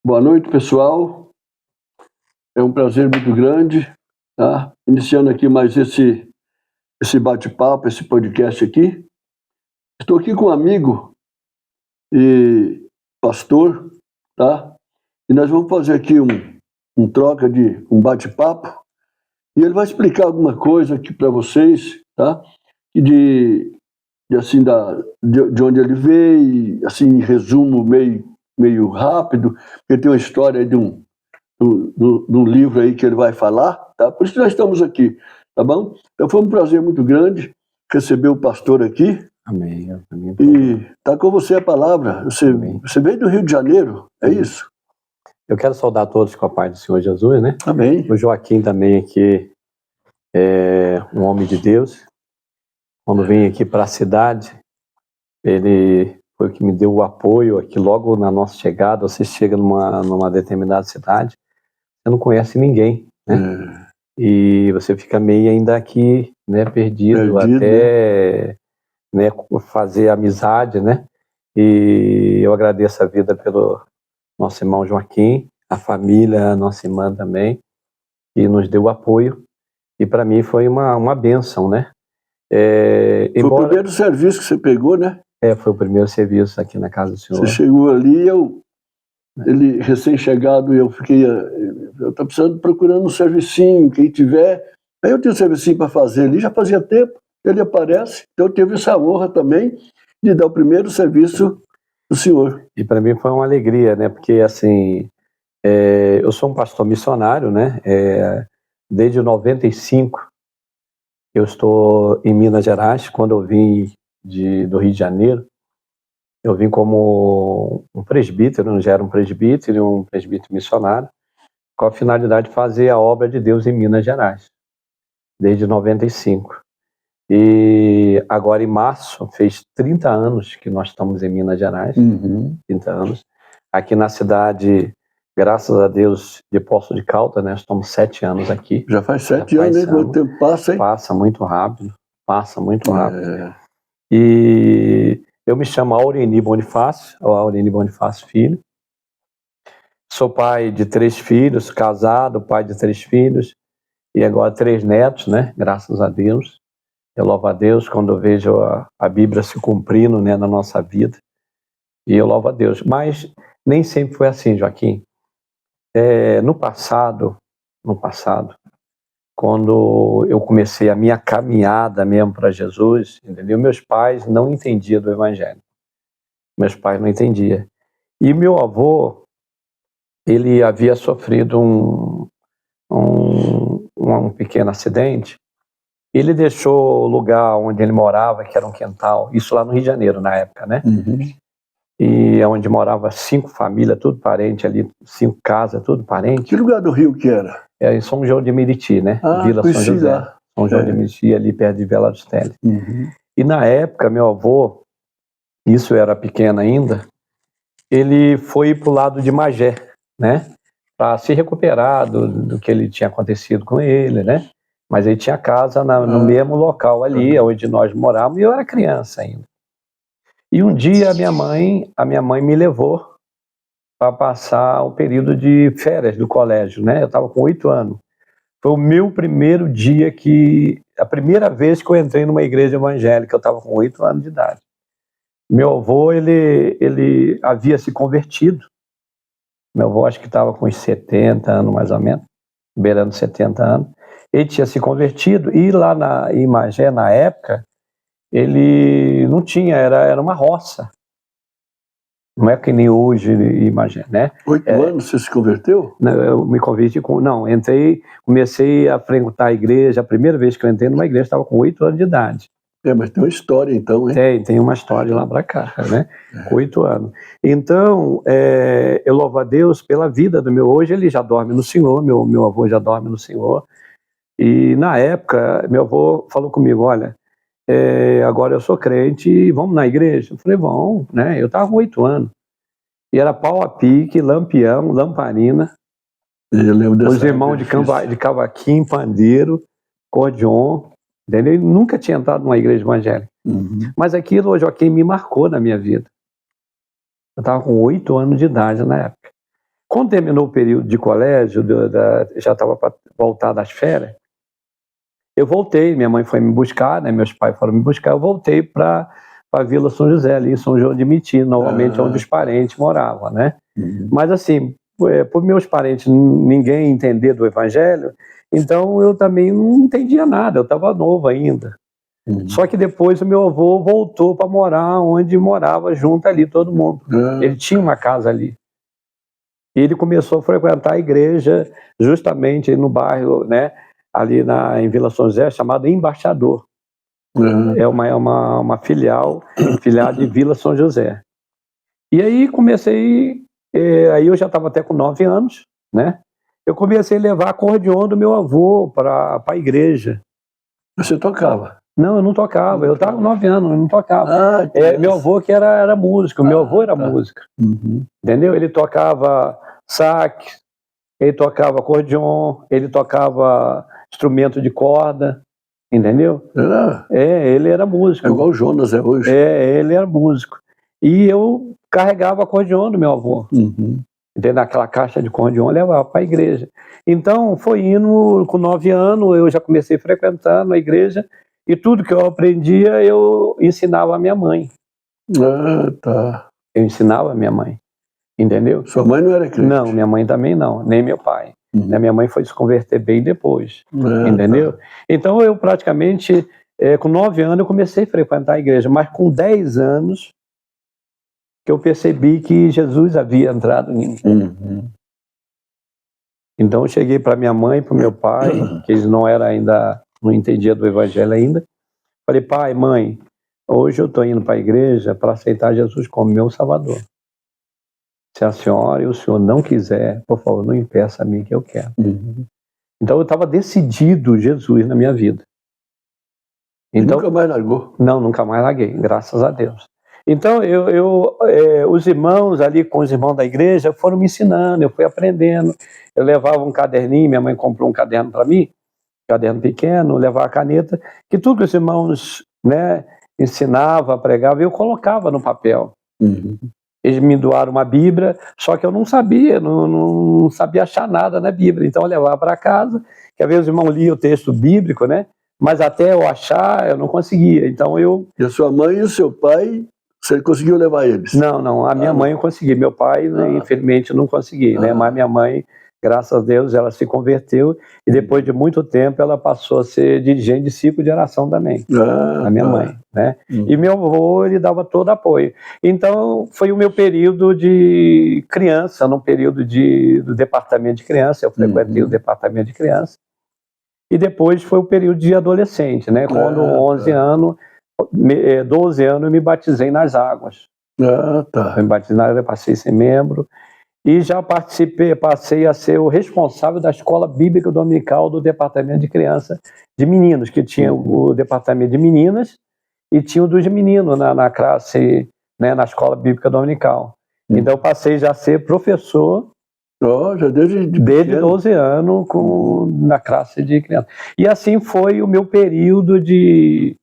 Boa noite, pessoal. É um prazer muito grande, tá? Iniciando aqui mais esse bate-papo, esse podcast aqui. Estou aqui com um amigo e pastor, tá? E nós vamos fazer aqui um bate-papo e ele vai explicar alguma coisa aqui para vocês, tá? E de onde ele veio, assim, em resumo meio rápido, porque tem uma história aí de um livro aí que ele vai falar, tá? Por isso que nós estamos aqui, tá bom? Então foi um prazer muito grande receber o pastor aqui. Amém. Amém. E tá com você a palavra. Você veio do Rio de Janeiro, é isso? Eu quero saudar todos com a paz do Senhor Jesus, né? Amém. O Joaquim também aqui é um homem de Deus. Quando vim aqui para a cidade, ele foi o que me deu o apoio aqui logo na nossa chegada. Você chega numa determinada cidade, você não conhece ninguém, né? E você fica meio ainda aqui, né, perdido até né, fazer amizade, né? E eu agradeço a vida pelo nosso irmão Joaquim, a família, a nossa irmã também, que nos deu apoio. E para mim foi uma bênção, né? Foi o primeiro serviço que você pegou, né? Foi o primeiro serviço aqui na casa do Senhor. Você chegou ali, ele recém-chegado, eu tô procurando um servicinho, quem tiver. Aí eu tenho um servicinho para fazer ali, já fazia tempo, ele aparece, então eu tive essa honra também de dar o primeiro serviço do senhor. E para mim foi uma alegria, né? Porque assim, eu sou um pastor missionário, né? Desde 95 eu estou em Minas Gerais. Quando eu vim do Rio de Janeiro, eu vim como um presbítero, já era um presbítero missionário, com a finalidade de fazer a obra de Deus em Minas Gerais, desde 95. E agora em março, fez 30 anos que nós estamos em Minas Gerais, 30 anos. Aqui na cidade, graças a Deus, de Poços de Caldas, né? Estamos 7 anos aqui. Já faz 7 anos, hein? Quanto tempo passa, hein? Passa muito rápido, E eu me chamo Aureni Bonifácio, Filho. Sou pai de 3 filhos, casado, pai de 3 filhos, e agora 3 netos, né? Graças a Deus. Eu louvo a Deus quando eu vejo a Bíblia se cumprindo, né, na nossa vida. E eu louvo a Deus. Mas nem sempre foi assim, Joaquim. No passado, quando eu comecei a minha caminhada mesmo para Jesus, entendeu? Meus pais não entendiam do Evangelho. Meus pais não entendiam. E meu avô, ele havia sofrido um pequeno acidente. Ele deixou o lugar onde ele morava, que era um quintal, isso lá no Rio de Janeiro, na época, né? E onde morava 5 famílias, tudo parente ali, 5 casas, tudo parente. Que lugar do Rio que era? Em São João de Meriti, né? Vila São José. São João de Meriti, ali perto de Vila dos Teles. E na época, meu avô, isso eu era pequeno ainda, ele foi pro lado de Magé, né? Para se recuperar do que ele tinha acontecido com ele, né? Mas ele tinha casa no mesmo local ali, onde nós morávamos, e eu era criança ainda. E um dia a minha mãe me levou para passar o período de férias do colégio, né? Eu estava com 8 anos. Foi o meu primeiro dia a primeira vez que eu entrei numa igreja evangélica, eu estava com 8 anos de idade. Meu avô, ele havia se convertido. Meu avô acho que estava com uns 70 anos mais ou menos, beirando 70 anos. Ele tinha se convertido e lá em Magé, na época, ele não tinha, era uma roça. Não é que nem hoje em Magé, né? 8 anos você se converteu? Eu me converti comecei a frequentar a igreja, a primeira vez que eu entrei numa igreja, estava com 8 anos de idade. Mas tem uma história então, hein? Tem uma história lá para cá, né? Com 8 anos. Então, eu louvo a Deus pela vida do hoje ele já dorme no Senhor, meu avô já dorme no Senhor. E na época, meu avô falou comigo, olha, agora eu sou crente e vamos na igreja? Eu falei, vamos, né? Eu estava com 8 anos. E era pau a pique, lampião, lamparina. Eu lembro os irmãos de cavaquinho, pandeiro, cordion. Entendeu? Ele nunca tinha entrado numa igreja evangélica. Mas aquilo, Joaquim, me marcou na minha vida. Eu estava com 8 anos de idade na época. Quando terminou o período de colégio, já estava para voltar das férias, eu voltei, minha mãe foi me buscar, né, meus pais foram me buscar, eu voltei para a Vila São José, ali em São João de Meriti, normalmente onde os parentes moravam, né? Mas assim, por meus parentes ninguém entender do evangelho, então eu também não entendia nada, eu estava novo ainda. Só que depois o meu avô voltou para morar onde morava junto ali todo mundo. Ele tinha uma casa ali. E ele começou a frequentar a igreja justamente no bairro, né, ali em Vila São José, chamado Embaixador. É uma filial de Vila São José. E aí comecei, aí eu já estava até com 9 anos, né? Eu comecei a levar acordeon do meu avô para a igreja. Você tocava? Não, eu não tocava. Eu estava com 9 anos, eu não tocava. Meu avô que era músico, meu avô era músico. Entendeu? Ele tocava sax, ele tocava acordeon, ele tocava instrumento de corda, entendeu? Ele era músico. É igual o Jonas é hoje. Ele era músico. E eu carregava acordeon do meu avô. Entendeu? Naquela caixa de acordeon, eu levava para a igreja. Então, foi indo, com 9 anos, eu já comecei frequentando a igreja, e tudo que eu aprendia, eu ensinava a minha mãe. Eu ensinava a minha mãe, entendeu? Sua mãe não era crente? Não, minha mãe também não, nem meu pai. Minha mãe foi se converter bem depois, entendeu? Então, eu praticamente, com 9 anos, eu comecei a frequentar a igreja, mas com 10 anos, que eu percebi que Jesus havia entrado em mim. Então, eu cheguei para minha mãe e para o meu pai, que eles não entendiam do evangelho ainda. Falei, pai, mãe, hoje eu estou indo para a igreja para aceitar Jesus como meu salvador. Se a senhora e o senhor não quiser, por favor, não impeça a mim que eu quero. Então eu estava decidido Jesus na minha vida. Então, nunca mais largou? Não, nunca mais larguei, graças a Deus. Então os irmãos ali, com os irmãos da igreja, foram me ensinando, eu fui aprendendo. Eu levava um caderninho, minha mãe comprou um caderno para mim, caderno pequeno, levava a caneta, que tudo que os irmãos, né, ensinavam, pregavam, eu colocava no papel. Eles me doaram uma Bíblia, só que eu não sabia, não sabia achar nada na Bíblia. Então eu levava para casa, que às vezes o irmão lia o texto bíblico, né? Mas até eu achar, eu não conseguia. Então E a sua mãe e o seu pai, você conseguiu levar eles? Não, a minha mãe eu consegui. Meu pai, né, infelizmente, não consegui, né? Mas minha mãe, graças a Deus, ela se converteu e depois de muito tempo ela passou a ser dirigente de ciclo de oração também, a minha mãe, né? E meu avô, ele dava todo apoio. Então, foi o meu período de criança, no período do departamento de criança, eu frequentei o departamento de criança, e depois foi o período de adolescente, né? Quando 12 anos, eu me batizei nas águas. Eu me batizei nas águas, eu passei a ser membro, e já passei a ser o responsável da escola bíblica dominical do departamento de criança de meninos, que tinha o departamento de meninas e tinha o dos meninos na classe, né, na escola bíblica dominical. Então eu passei já a ser professor já desde 12 anos na classe de criança. E assim foi o meu período de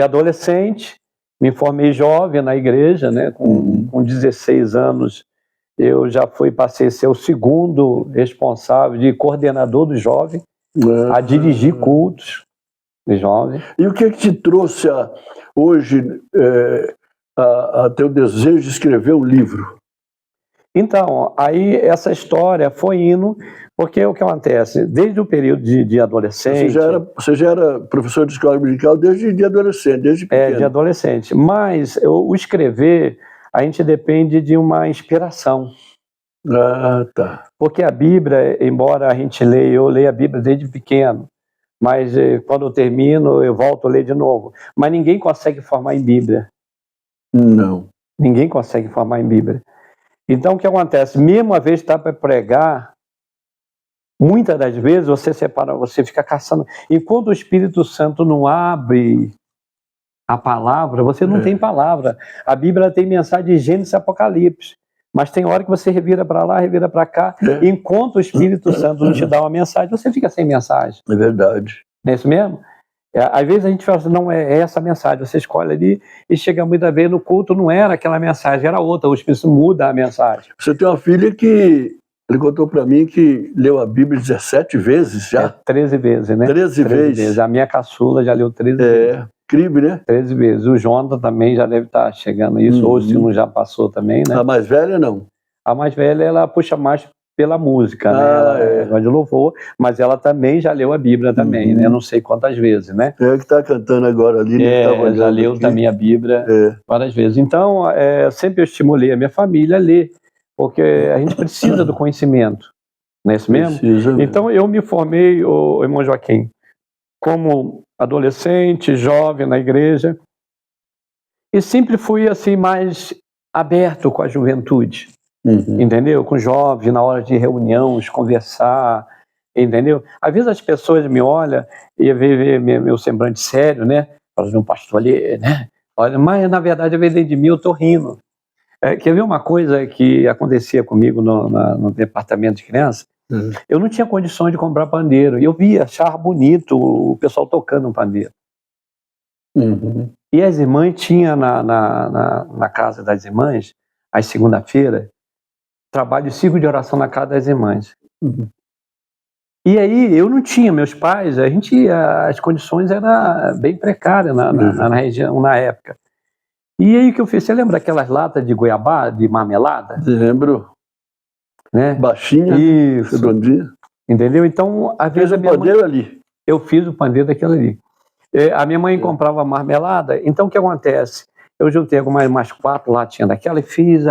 adolescente. Me formei jovem na igreja, né, com 16 anos. Eu já passei a ser o segundo responsável de coordenador dos jovens, a dirigir cultos de jovens. E o que te trouxe hoje a ter o desejo de escrever um livro? Então, aí essa história foi indo, porque o que acontece, desde o período de adolescente... Você já era professor de escola dominical desde adolescente, desde pequeno. De adolescente, mas o escrever... A gente depende de uma inspiração. Porque a Bíblia, embora a gente leia, eu leio a Bíblia desde pequeno, mas quando eu termino, eu volto a ler de novo. Mas ninguém consegue formar em Bíblia. Não. Ninguém consegue formar em Bíblia. Então, o que acontece? Mesmo a vez está para pregar, muitas das vezes você fica caçando. Enquanto o Espírito Santo não abre a palavra, você não tem palavra. A Bíblia tem mensagem de Gênesis e Apocalipse, mas tem hora que você revira para lá, revira para cá. Enquanto o Espírito Santo não te dá uma mensagem, você fica sem mensagem. É verdade. Não é isso mesmo? Às vezes a gente fala assim, não é essa mensagem, você escolhe ali e chega muitas vezes no culto, não era aquela mensagem, era outra, o Espírito muda a mensagem. Você tem uma filha que Ele contou para mim que leu a Bíblia 17 vezes já. 13 vezes, né? 13 vezes. A minha caçula já leu 13 vezes. Incrível, né? 13 vezes. O Jonathan também já deve estar chegando a isso, ou se não já passou também, né? A mais velha, não? A mais velha, ela puxa mais pela música, né? Ela gosta de louvor, mas ela também já leu a Bíblia também, né? Não sei quantas vezes, né? É que está cantando agora ali, né? Já leu também a Bíblia várias vezes. Então, sempre eu estimulei a minha família a ler, porque a gente precisa do conhecimento, não é isso mesmo? Precisa. Então, eu me formei, o irmão Joaquim, como adolescente, jovem na igreja, e sempre fui assim mais aberto com a juventude. Entendeu? Com jovens, na hora de reuniões, conversar, entendeu? Às vezes as pessoas me olham e vê meu semblante sério, né? Falam, um pastor ali, né? Olha, mas na verdade, ao invés de mim, eu tô rindo. Quer ver uma coisa que acontecia comigo no departamento de criança? Eu não tinha condições de comprar pandeiro. E eu via, achava bonito o pessoal tocando um pandeiro. E as irmãs tinham na casa das irmãs, às segunda-feira, trabalho de ciclo de oração na casa das irmãs. E aí eu não tinha, meus pais, as condições eram bem precárias na região, na época. E aí o que eu fiz? Você lembra aquelas latas de goiabá, de marmelada? Lembro. Né? Baixinha, isso, redondinha. Entendeu? Então, às vezes. Fez o pandeiro ali? Eu fiz o pandeiro daquilo ali. A minha mãe comprava marmelada, então o que acontece? Eu juntei mais 4 latinhas daquela e fiz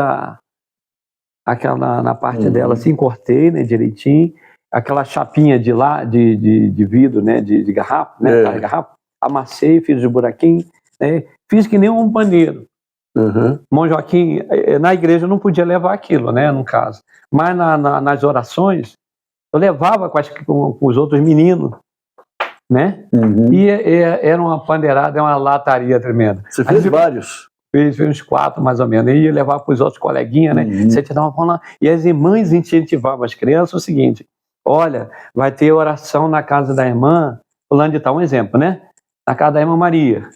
aquela na parte dela assim, cortei, né, direitinho, aquela chapinha de vidro, né, de garrafa, né, garrafa, amassei, fiz os buraquinhos, né, fiz que nem um paneiro. Irmão Joaquim, na igreja eu não podia levar aquilo, né, no caso, mas nas orações eu levava com os outros meninos, né, e era uma pandeirada, uma lataria tremenda. Você fez vários? Fiz uns 4, mais ou menos. E ia levar para os outros coleguinhas, né? Você te dá uma bola. E as irmãs incentivavam as crianças o seguinte: olha, vai ter oração na casa da irmã, fulano de tal, um exemplo, né? Na casa da irmã Maria.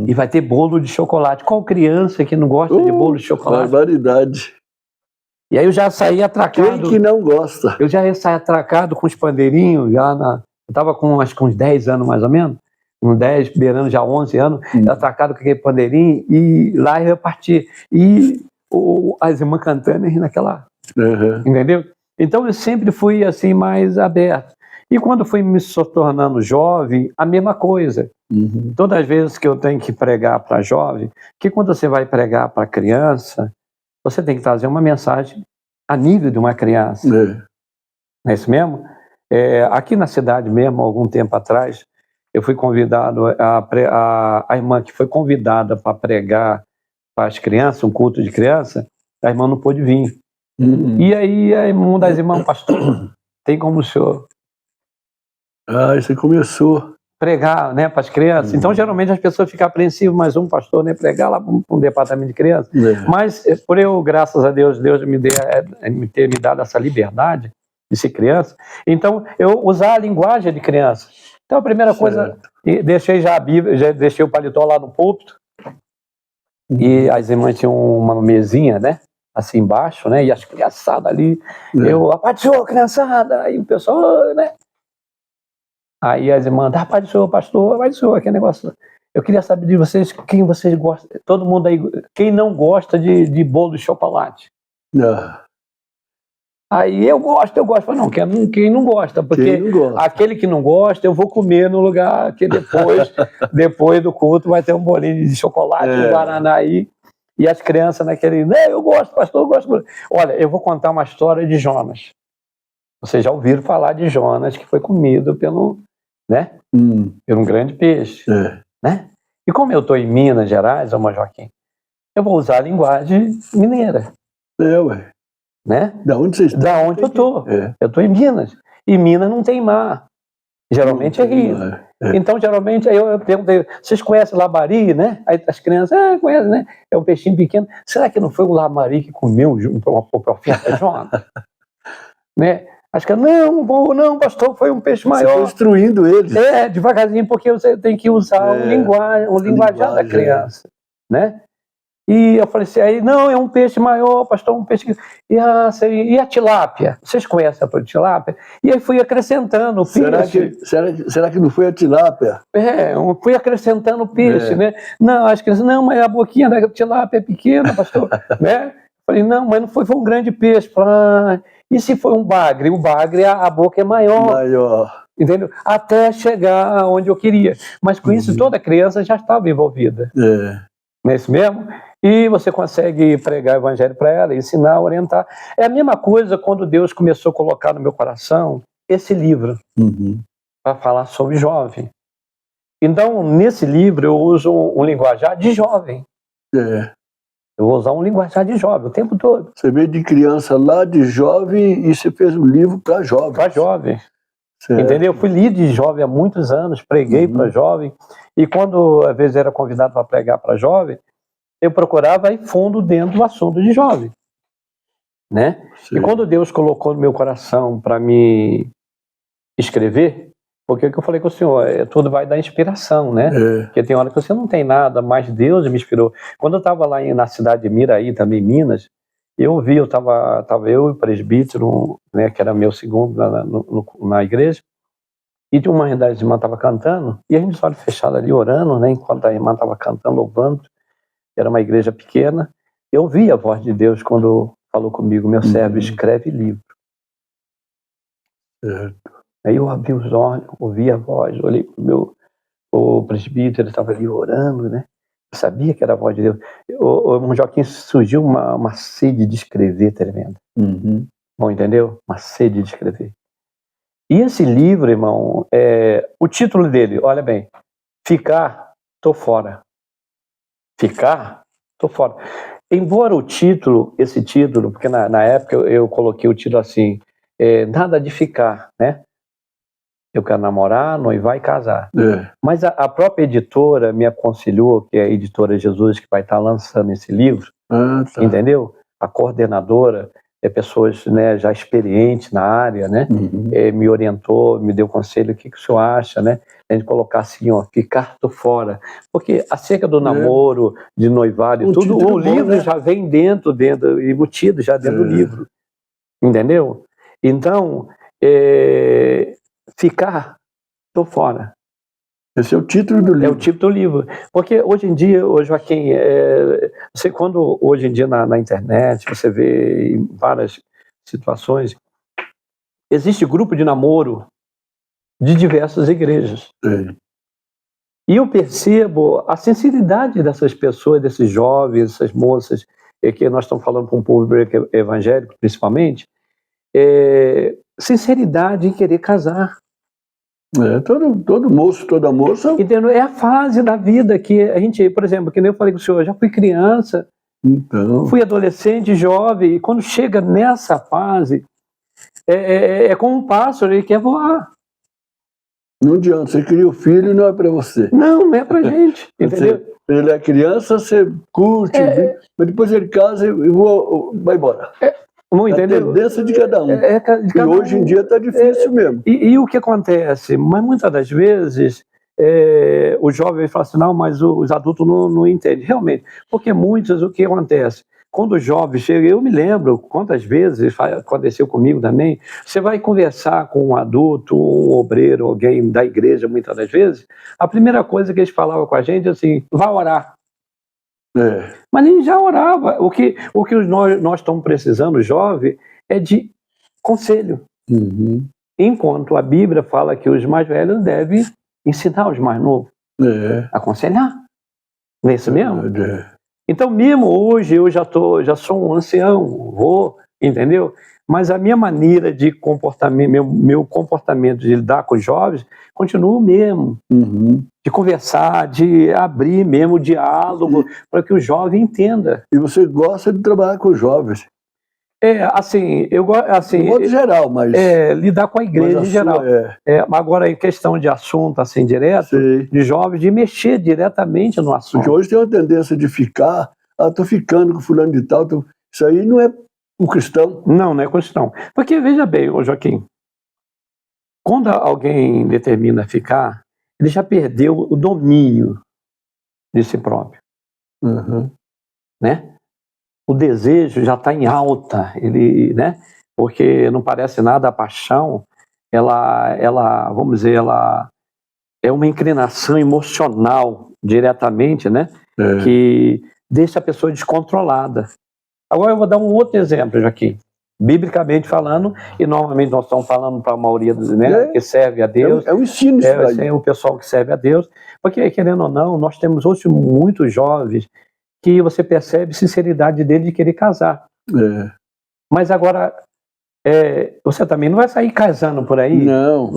E vai ter bolo de chocolate. Qual criança que não gosta de bolo de chocolate? Barbaridade. E aí eu já saí atracado. Quem que não gosta? Eu já saí atracado com os pandeirinhos, eu estava com acho que uns 10 anos mais ou menos. Com 10, beirando já 11 anos, atracado com aquele pandeirinho, e lá eu parti. E as irmãs cantando e naquela. Entendeu? Então eu sempre fui assim mais aberto. E quando fui me tornando jovem, a mesma coisa. Todas as vezes que eu tenho que pregar para jovem, que quando você vai pregar para criança, você tem que trazer uma mensagem a nível de uma criança. Não é isso mesmo? Aqui na cidade mesmo, algum tempo atrás, eu fui convidado, a irmã que foi convidada para pregar para as crianças, um culto de criança, a irmã não pôde vir. E aí a irmã das irmãs, pastor, tem como o senhor você começou pregar, né, para as crianças? Então geralmente as pessoas ficam apreensivas, mas um pastor, né, pregar lá para um departamento de crianças. Mas por eu, graças a Deus ter me dado essa liberdade de ser criança, então eu usar a linguagem de criança. Então a primeira coisa, deixei já a Bíblia, já deixei o paletó lá no púlpito, e as irmãs tinham uma mesinha, né, assim embaixo, né, e as criançadas ali, a paz do Senhor, criançada, aí o pessoal, né, aí as irmãs, a paz do Senhor, pastor, a paz do Senhor, aquele negócio. Eu queria saber de vocês, quem vocês gostam, todo mundo aí, quem não gosta de bolo de chocolate? Aí eu gosto, falei, não, quem não gosta, porque aquele que não gosta, eu vou comer no lugar que depois do culto vai ter um bolinho de chocolate, um guaraná aí, e as crianças naquele, não, eu gosto, pastor, eu gosto. Olha, eu vou contar uma história de Jonas. Vocês já ouviram falar de Jonas, que foi comido pelo um grande peixe, né? E como eu estou em Minas Gerais, irmão Joaquim, eu vou usar a linguagem mineira. Né? Da onde você está? Da onde eu estou. Eu estou em Minas. E Minas não tem mar. Geralmente é rio. Então, geralmente, aí eu perguntei, vocês conhecem lambari, né? Aí as crianças, conhecem, né? É um peixinho pequeno. Será que não foi o lambari que comeu o profeta Jonas? Né? Acho que não, pastor, foi um peixe maior. Você foi instruindo eles. Devagarzinho, porque você tem que usar o linguajar da criança. Né? E eu falei assim, aí, não, é um peixe maior, pastor, um peixe... E a tilápia? Vocês conhecem a tilápia? E aí fui acrescentando o peixe. Será que não foi a tilápia? Fui acrescentando o peixe, né? Não, acho que não, mas a boquinha da tilápia é pequena, pastor, né? Falei, não, mas não foi um grande peixe. E se foi um bagre? O bagre, a boca é maior. Entendeu? Até chegar onde eu queria. Mas com isso, toda criança já estava envolvida. Não é isso mesmo? E você consegue pregar o evangelho para ela, ensinar, orientar. É a mesma coisa quando Deus começou a colocar no meu coração esse livro para falar sobre jovem. Então, nesse livro, eu uso um linguajar de jovem. Eu vou usar um linguajar de jovem o tempo todo. Você veio de criança lá, de jovem, e você fez um livro para jovem. Para jovem. Entendeu? Eu fui líder de jovem há muitos anos, preguei para jovem. E quando, às vezes, era convidado para pregar para jovem, eu procurava ir fundo dentro do assunto de jovem. Né? E quando Deus colocou no meu coração para me escrever, porque eu falei com o senhor, tudo vai dar inspiração, né? Porque tem hora que você não tem nada, mas Deus me inspirou. Quando eu estava lá na cidade de Miraí, também Minas, eu estava eu e o presbítero, né, que era meu segundo na igreja, e de uma das irmãs estava cantando, e a gente de olho fechado ali orando, né, enquanto a irmã estava cantando, louvando. Era uma igreja pequena. Eu ouvi a voz de Deus quando falou comigo, meu servo, escreve livro. Aí eu abri os olhos, ouvi a voz, olhei para o presbítero, ele estava ali orando, né? Eu sabia que era a voz de Deus. O irmão Joaquim, surgiu uma sede de escrever tremenda. Bom, entendeu? Uma sede de escrever. E esse livro, irmão, o título dele, olha bem, Ficar, Tô Fora. Ficar, tô fora. Embora esse título, porque na época eu coloquei o título assim, nada de ficar, né? Eu quero namorar, noivar e casar. Mas a própria editora me aconselhou, que é a editora Jesus, que vai estar lançando esse livro, entendeu? A coordenadora, pessoas, né, já experientes na área, né? Me orientou, me deu conselho, o que o senhor acha, né? A gente colocar assim, ó, ficar tô fora. Porque acerca do namoro, de noivado e tudo, o livro já vem dentro, embutido já dentro do livro. Entendeu? Então, ficar tô fora. Esse é o título do livro. É o título do livro. Porque hoje em dia, Joaquim, quando hoje em dia na internet, você vê em várias situações, existe grupo de namoro de diversas igrejas. E eu percebo a sinceridade dessas pessoas, desses jovens, dessas moças, que nós estamos falando para um público evangélico, principalmente, sinceridade em querer casar. Todo moço, toda moça. Entendeu? É a fase da vida que a gente, por exemplo, que nem eu falei com o senhor, eu já fui criança, fui adolescente, jovem, e quando chega nessa fase, é como um pássaro, ele quer voar. Não adianta, você cria o filho e não é para você. Não é pra gente, entendeu? Ele é criança, você curte, mas depois ele casa e vai embora. Entendeu? A tendência de cada um. E hoje em dia está difícil mesmo. E o que acontece? Mas muitas das vezes o jovem fala assim, não, mas os adultos não entendem. Realmente, porque muitos, o que acontece? Quando o jovem chega, eu me lembro quantas vezes aconteceu comigo também, você vai conversar com um adulto, um obreiro, alguém da igreja, muitas das vezes, a primeira coisa que eles falavam com a gente é assim, vai orar. Mas nem já orava. O que nós estamos precisando, jovem, é de conselho. Enquanto a Bíblia fala que os mais velhos devem ensinar os mais novos. Aconselhar. Não é isso mesmo? Então, mesmo hoje, eu já sou um ancião, entendeu? Mas a minha maneira de comportamento, meu comportamento de lidar com os jovens, continua o mesmo. De conversar, de abrir mesmo o diálogo, para que o jovem entenda. E você gosta de trabalhar com os jovens? Eu gosto, assim... De modo geral, mas... lidar com a igreja em geral. Agora, em questão de assunto, assim, direto, de jovens, de mexer diretamente no assunto. Porque hoje tem uma tendência de ficar, tô ficando com fulano de tal, isso aí não é um cristão. Não é cristão. Porque, veja bem, Joaquim, quando alguém determina ficar, ele já perdeu o domínio de si próprio. né? O desejo já está em alta, ele, né? Porque não parece nada a paixão, ela, vamos dizer, ela é uma inclinação emocional diretamente, né? Que deixa a pessoa descontrolada. Agora eu vou dar um outro exemplo, Joaquim. Biblicamente falando, e normalmente nós estamos falando para a maioria dos, né, que serve a Deus. É um ensino isso daí. É o pessoal que serve a Deus. Porque, querendo ou não, nós temos hoje muitos jovens que você percebe sinceridade dele de querer casar. Mas agora, você também não vai sair casando por aí. Não.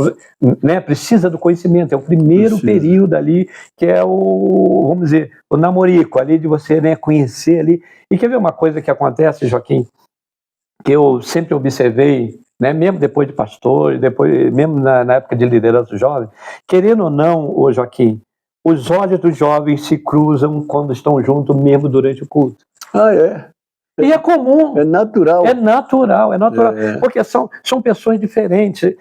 Né? Precisa do conhecimento. É o primeiro período ali, que é o, vamos dizer, o namorico ali, de você, né, conhecer ali. E quer ver uma coisa que acontece, Joaquim, que eu sempre observei, né, mesmo depois de pastor, depois, mesmo na época de liderança jovem, querendo ou não, ô Joaquim, os olhos dos jovens se cruzam quando estão juntos, mesmo durante o culto. E é comum. É natural. É natural. Porque são pessoas diferentes,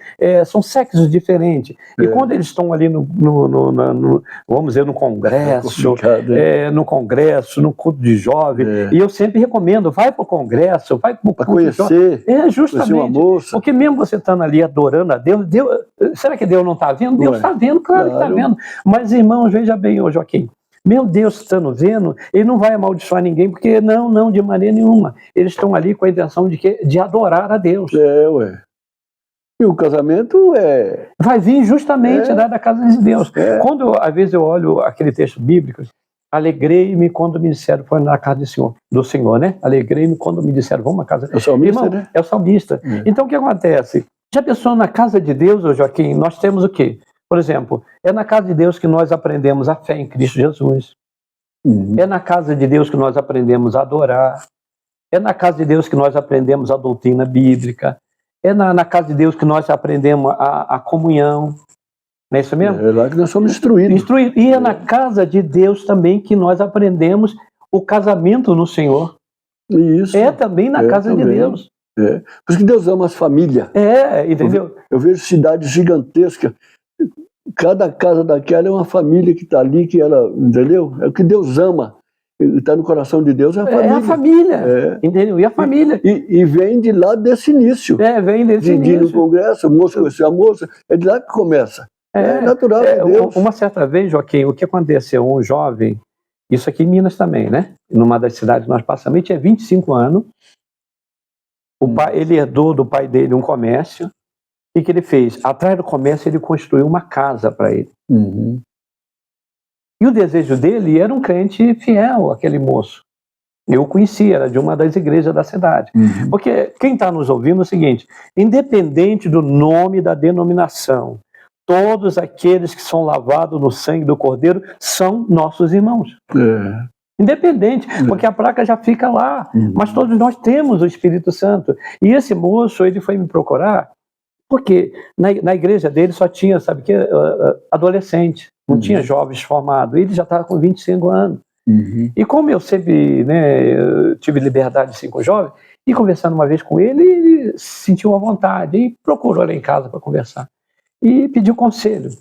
são sexos diferentes. E quando eles estão ali vamos dizer, no congresso, no congresso, no culto de jovem, e eu sempre recomendo, vai para o congresso, vai para o culto conhecer, de jovem. Justamente. Uma moça. Porque mesmo você estando ali adorando a Deus, será que Deus não está vendo? Deus está vendo, claro que está vendo. Mas, irmãos, veja bem, ô Joaquim, meu Deus estando vendo, ele não vai amaldiçoar ninguém, porque não, de maneira nenhuma. Eles estão ali com a intenção de adorar a Deus. E o casamento vai vir justamente da casa de Deus. Quando, às vezes, eu olho aquele texto bíblico, alegrei-me quando me disseram, foi na casa do Senhor, né? Alegrei-me quando me disseram, vamos à casa. É o salmista, irmão, né? É o salmista. Então, o que acontece? Já pensou na casa de Deus, ô Joaquim, nós temos o quê? Por exemplo, é na casa de Deus que nós aprendemos a fé em Cristo Jesus. É na casa de Deus que nós aprendemos a adorar. É na casa de Deus que nós aprendemos a doutrina bíblica. É na casa de Deus que nós aprendemos a comunhão. Não é isso mesmo? É lá que nós somos instruídos. E é na casa de Deus também que nós aprendemos o casamento no Senhor. Isso. É também na casa de Deus. Por isso que Deus ama as famílias. Entendeu? Eu vejo cidades gigantescas. Cada casa daquela é uma família que está ali, que ela, entendeu? É o que Deus ama. Está no coração de Deus, é a família. É a família, entendeu? E a família. E vem de lá desse início. Vem desse início. De ir no congresso, o moço conhecer a moça, é de lá que começa. É natural de Deus. Uma certa vez, Joaquim, o que aconteceu? Um jovem, isso aqui em Minas também, né? Numa das cidades que nós passamos, ele tinha 25 anos, ele herdou do pai dele um comércio. O que ele fez? Atrás do comércio, ele construiu uma casa para ele. E o desejo dele era um crente fiel, aquele moço. Eu o conhecia, era de uma das igrejas da cidade. Porque quem está nos ouvindo é o seguinte, independente do nome da denominação, todos aqueles que são lavados no sangue do Cordeiro são nossos irmãos. Independente, porque a placa já fica lá. Mas todos nós temos o Espírito Santo. E esse moço, ele foi me procurar, porque na igreja dele só tinha, sabe o que? Adolescente, não tinha jovens formados. Ele já estava com 25 anos. E como eu sempre, né, tive liberdade assim com jovens, e conversando uma vez com ele, ele sentiu uma vontade e procurou lá em casa para conversar. E pediu conselho.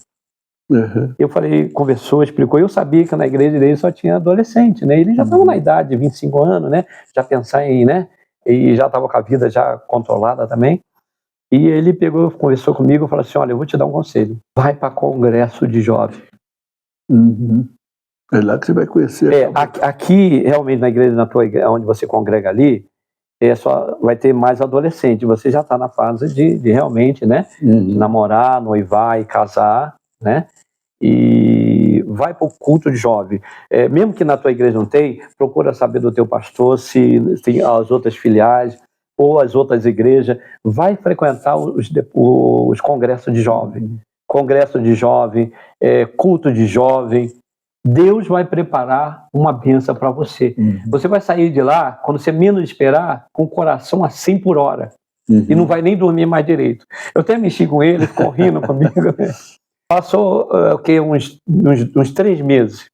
Eu falei, conversou, explicou. Eu sabia que na igreja dele só tinha adolescente, né? Ele já estava na idade de 25 anos, né? Já pensar em, né? E já estava com a vida já controlada também. E ele pegou, conversou comigo e falou assim, olha, eu vou te dar um conselho. Vai para congresso de jovem. É lá que você vai conhecer. Aqui, realmente, na igreja, onde você congrega ali, só vai ter mais adolescente. Você já está na fase de realmente, né? Namorar, noivar e casar, né? E vai para o culto de jovem. Mesmo que na tua igreja não tem, procura saber do teu pastor se tem as outras filiais ou as outras igrejas. Vai frequentar os congressos de jovem. Congresso de jovem, culto de jovem. Deus vai preparar uma bênção para você. Você vai sair de lá, quando você menos esperar, com o coração a 100 por hora. E não vai nem dormir mais direito. Eu até mexi com ele, ficou rindo comigo. Passou uns 3 meses.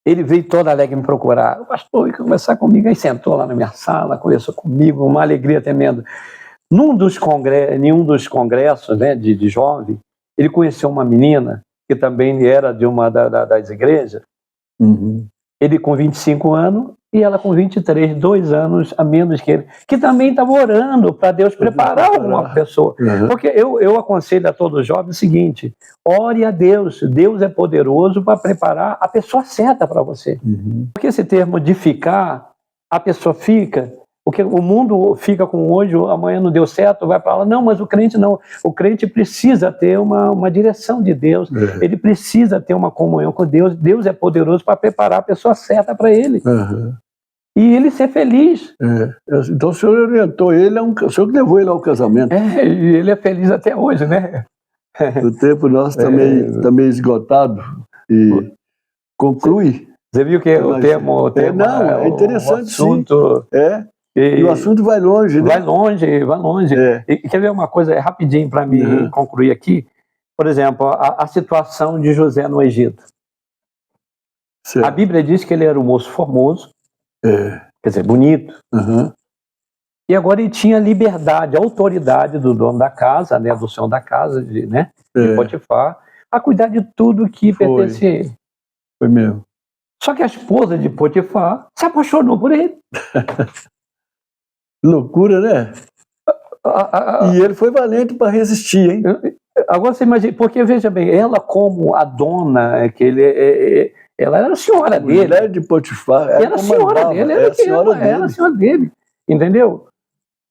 Ele veio todo alegre me procurar. O pastor ia conversar comigo. Aí sentou lá na minha sala, conversou comigo, uma alegria tremenda. Nenhum dos congressos, né, de jovem, ele conheceu uma menina que também era de uma das igrejas. Ele com 25 anos e ela com 23, 2 anos a menos que ele, que também estava orando para Deus preparar uma pessoa. Porque eu aconselho a todos os jovens o seguinte: ore a Deus, Deus é poderoso para preparar a pessoa certa para você. Porque esse termo de ficar, a pessoa fica, porque o mundo fica com hoje, amanhã não deu certo, vai para lá. Não, mas o crente não. O crente precisa ter uma direção de Deus. Ele precisa ter uma comunhão com Deus. Deus é poderoso para preparar a pessoa certa para ele. E ele ser feliz. Então o senhor orientou ele, o senhor que levou ele ao casamento. E ele é feliz até hoje, né? O tempo nosso também esgotado. E conclui. Você viu que o tema é interessante, assunto, sim. E o assunto vai longe, né? Vai longe. E quer ver uma coisa rapidinho para mim concluir aqui? Por exemplo, a situação de José no Egito. Certo. A Bíblia diz que ele era um moço formoso, quer dizer, bonito. E agora ele tinha liberdade, autoridade do dono da casa, né, do senhor da casa, de Potifar, a cuidar de tudo que pertencia a ele. Foi mesmo. Só que a esposa de Potifar se apaixonou por ele. Loucura, né? E ele foi valente para resistir, hein? Agora você imagina, porque veja bem, ela como a dona, ela era a senhora dele. Mulher de Potifar. Era a senhora dele, era a senhora dele, entendeu?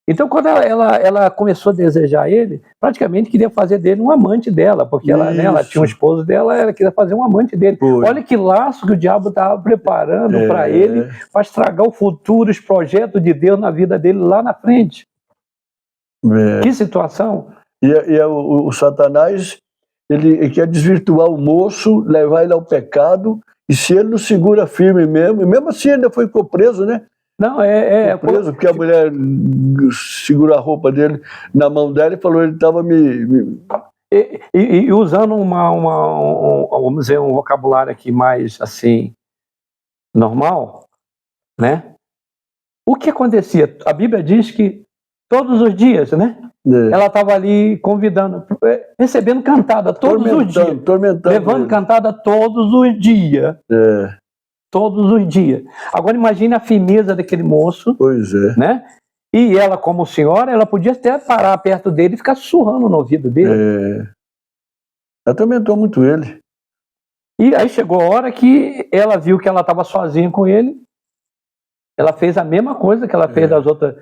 Então quando ela começou a desejar ele, praticamente queria fazer dele um amante dela, porque ela tinha um esposo dela, ela queria fazer um amante dele. Olha que laço que o diabo estava preparando para ele, para estragar o futuro, os projetos de Deus na vida dele lá na frente. Que situação! E o Satanás, ele quer desvirtuar o moço, levar ele ao pecado, e se ele não segura firme mesmo, e mesmo assim ainda ficou preso, né? Não, preso, porque a mulher segurou a roupa dele na mão dela e falou, ele estava E usando vamos dizer, um vocabulário aqui mais assim, normal, né? O que acontecia? A Bíblia diz que todos os dias, né? Ela estava ali convidando, recebendo cantada todos os dias. Levando cantada todos os dias. Todos os dias. Agora imagine a fineza daquele moço. Pois é. Né? E ela, como senhora, ela podia até parar perto dele e ficar sussurrando no ouvido dele. Atormentou muito ele. E aí chegou a hora que ela viu que ela estava sozinha com ele. Ela fez a mesma coisa que ela fez das outras.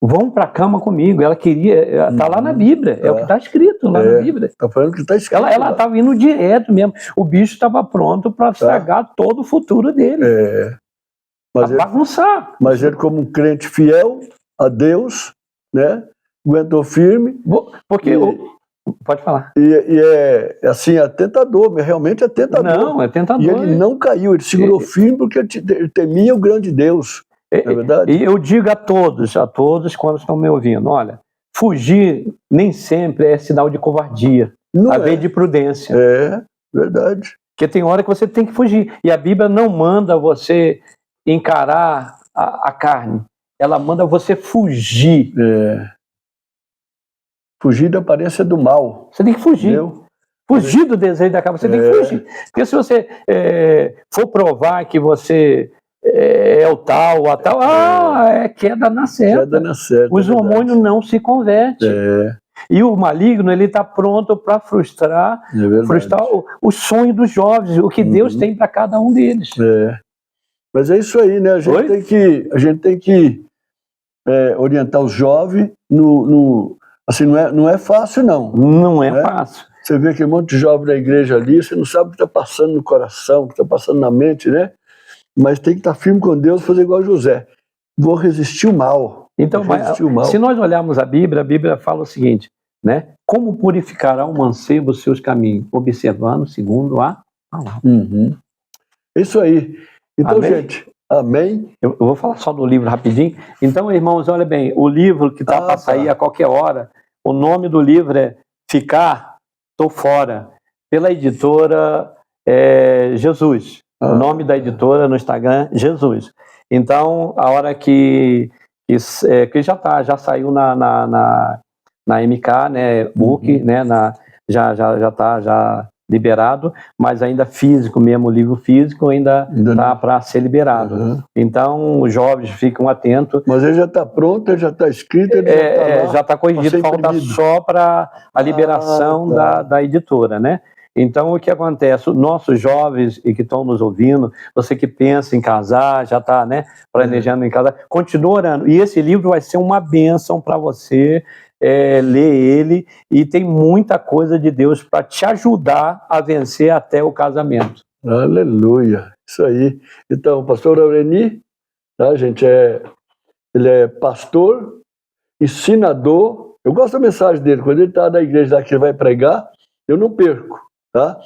Vão para a cama comigo. Ela queria. Está lá na Bíblia. É o que está escrito lá na Bíblia. Está falando que está escrito. Ela estava indo direto mesmo. O bicho estava pronto para estragar todo o futuro dele. Para bagunçar. Mas ele, como um crente fiel a Deus, né? Aguentou firme. Porque. Pode falar. E assim, é tentador, realmente é tentador. Não, é tentador. E ele não caiu, ele segurou firme porque ele temia o grande Deus. Não é verdade? E eu digo a todos quando estão me ouvindo, olha, fugir nem sempre é sinal de covardia, a vez de prudência. É, verdade. Porque tem hora que você tem que fugir. E a Bíblia não manda você encarar a carne, ela manda você fugir. Fugir da aparência do mal. Você tem que fugir. Entendeu? Fugir do desejo da carne, você tem que fugir. Porque se você for provar que você é o tal, a tal, é queda na certa. Queda na certa. Os hormônios não se convertem. E o maligno, ele está pronto para frustrar o sonho dos jovens, o que Deus tem para cada um deles. Mas é isso aí, né? A gente tem que orientar os jovens assim, não é fácil, não. Não é fácil. Você vê aquele monte de jovem na igreja ali, você não sabe o que está passando no coração, o que está passando na mente, né? Mas tem que estar firme com Deus, fazer igual José. Vou resistir o mal. Então, se nós olharmos a Bíblia fala o seguinte, né? Como purificará o mancebo os seus caminhos? Observando segundo a palavra. Isso aí. Então, amém? Gente, amém. Eu vou falar só do livro rapidinho. Então, irmãos, olha bem, o livro que está para sair a qualquer hora, o nome do livro é Ficar, Tô Fora, pela editora Jesus. O nome da editora no Instagram, Jesus. Então, a hora que já saiu na MK, né, book, né, já liberado, mas ainda físico mesmo, o livro físico ainda está para ser liberado. Uhum. Então, os jovens ficam atentos. Mas ele já está pronto, ele já está escrito, ele já está corrigido, falta só para a liberação da editora, né? Então, o que acontece? Os nossos jovens e que estão nos ouvindo, você que pensa em casar, já está, né, planejando em casar, continua orando. E esse livro vai ser uma bênção para você ler ele, e tem muita coisa de Deus para te ajudar a vencer até o casamento. Aleluia, isso aí. Então, o pastor Aureni, tá, gente, ele é pastor, ensinador. Eu gosto da mensagem dele. Quando ele está na igreja lá que ele vai pregar, eu não perco, tá?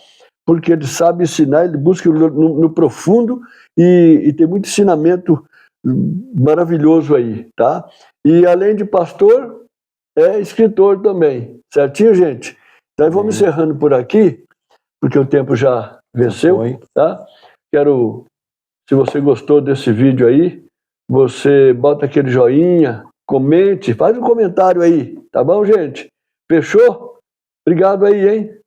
Porque ele sabe ensinar, ele busca no profundo e tem muito ensinamento maravilhoso aí, tá? E além de pastor, é escritor também, certinho, gente? Então vamos encerrando por aqui, porque o tempo já venceu, tá? Se você gostou desse vídeo aí, você bota aquele joinha, comente, faz um comentário aí, tá bom, gente? Fechou? Obrigado aí, hein?